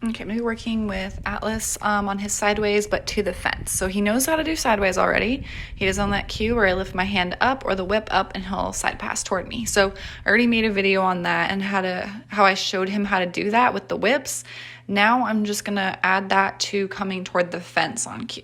Okay, I'm gonna be working with Atlas on his sideways, but to the fence. So he knows how to do sideways already. He is on that cue where I lift my hand up or the whip up and he'll side pass toward me. So I already made a video on that and how I showed him how to do that with the whips. Now I'm just gonna add that to coming toward the fence on cue.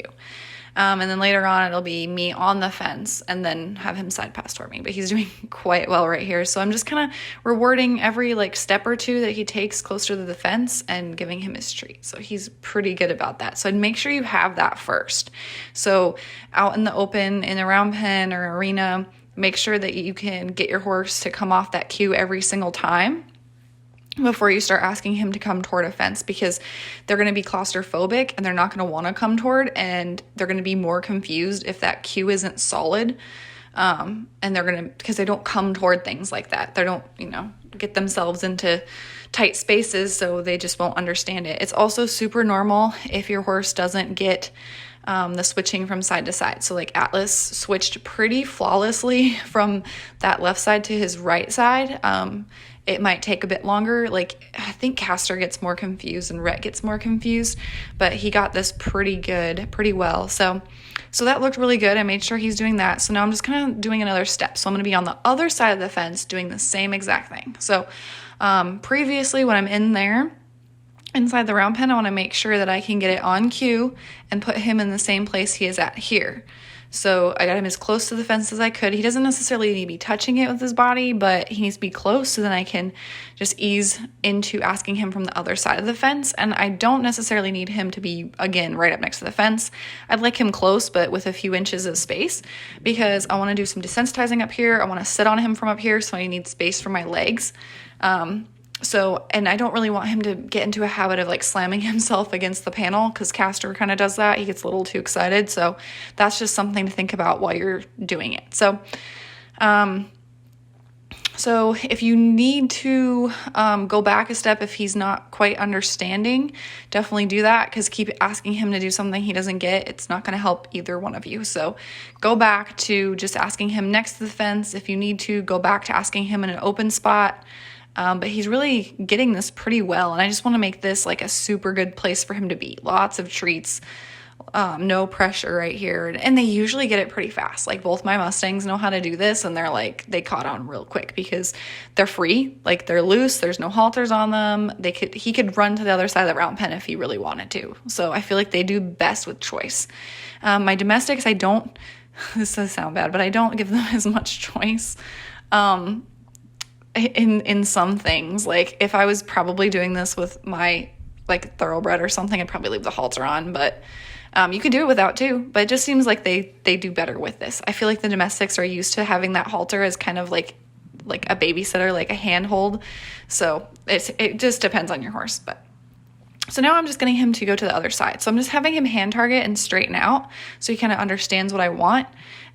And then later on, it'll be me on the fence and then have him side pass toward me. But he's doing quite well right here. So I'm just kind of rewarding every like step or two that he takes closer to the fence and giving him his treat. So he's pretty good about that. So I'd make sure you have that first. So out in the open, in a round pen or arena, make sure that you can get your horse to come off that cue every single time before you start asking him to come toward a fence, because they're going to be claustrophobic and they're not going to want to come toward, and they're going to be more confused if that cue isn't solid. And they're going to, because they don't come toward things like that. They don't, get themselves into tight spaces, so they just won't understand it. It's also super normal if your horse doesn't get the switching from side to side. So like Atlas switched pretty flawlessly from that left side to his right side. It might take a bit longer. Like I think Castor gets more confused and Rhett gets more confused, but he got this pretty well. So that looked really good. I made sure he's doing that. So now I'm just kind of doing another step. So I'm going to be on the other side of the fence doing the same exact thing. So previously when I'm in there, inside the round pen, I want to make sure that I can get it on cue and put him in the same place he is at here. So I got him as close to the fence as I could. He doesn't necessarily need to be touching it with his body, but he needs to be close, so then I can just ease into asking him from the other side of the fence. And I don't necessarily need him to be, again, right up next to the fence. I'd like him close, but with a few inches of space, because I want to do some desensitizing up here. I want to sit on him from up here, so I need space for my legs. And I don't really want him to get into a habit of like slamming himself against the panel, because Castor kind of does that. He gets a little too excited. So that's just something to think about while you're doing it. So if you need to go back a step, if he's not quite understanding, definitely do that, because keep asking him to do something he doesn't get. It's not going to help either one of you. So go back to just asking him next to the fence. If you need to, go back to asking him in an open spot. But he's really getting this pretty well, and I just want to make this like a super good place for him to be. Lots of treats, no pressure right here, and they usually get it pretty fast. Like both my Mustangs know how to do this, and they caught on real quick because they're free, like they're loose. There's no halters on them. He could run to the other side of the round pen if he really wanted to. So I feel like they do best with choice. My domestics, I don't. This does sound bad, but I don't give them as much choice. In some things, like if I was probably doing this with my like thoroughbred or something, I'd probably leave the halter on, but you could do it without too. But it just seems like they do better with this. I feel like the domestics are used to having that halter as kind of like a babysitter, like a handhold. So it just depends on your horse. But so now I'm just getting him to go to the other side. So I'm just having him hand target and straighten out so he kind of understands what I want.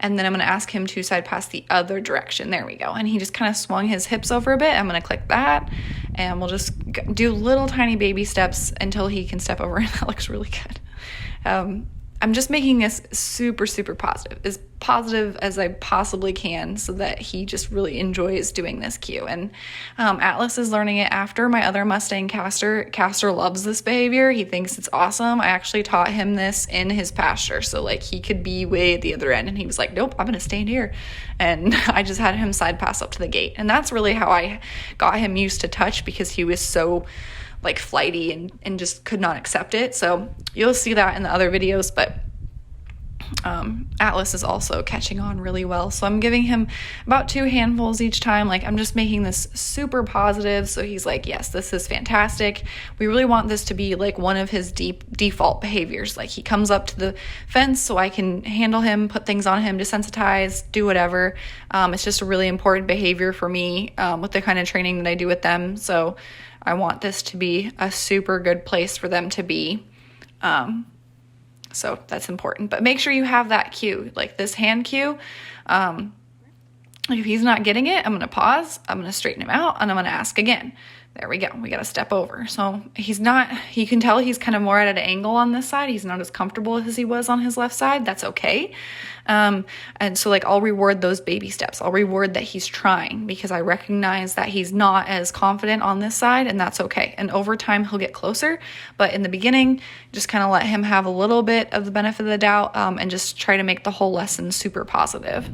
And then I'm going to ask him to side pass the other direction. There we go. And he just kind of swung his hips over a bit. I'm going to click that, and we'll just do little tiny baby steps until he can step over. And that looks really good. I'm just making this super, super positive as I possibly can, so that he just really enjoys doing this cue. And Atlas is learning it after my other Mustang, Castor. Castor loves this behavior. He thinks it's awesome. I actually taught him this in his pasture, so like he could be way at the other end, and he was like, nope, I'm gonna stand here. And I just had him side pass up to the gate, and that's really how I got him used to touch, because he was so like flighty and just could not accept it. So you'll see that in the other videos, but Atlas is also catching on really well. So I'm giving him about 2 handfuls each time. Like I'm just making this super positive. So he's like, yes, this is fantastic. We really want this to be like one of his default behaviors. Like he comes up to the fence so I can handle him, put things on him, desensitize, do whatever. It's just a really important behavior for me with the kind of training that I do with them. So I want this to be a super good place for them to be. So that's important. But make sure you have that cue, like this hand cue. If he's not getting it, I'm going to pause, I'm going to straighten him out, and I'm going to ask again. There we go. We got to step over. So he's not, you can tell he's kind of more at an angle on this side. He's not as comfortable as he was on his left side. That's okay. And so like I'll reward those baby steps. I'll reward that he's trying because I recognize that he's not as confident on this side, and that's okay. And over time he'll get closer, but in the beginning, just kind of let him have a little bit of the benefit of the doubt, and just try to make the whole lesson super positive.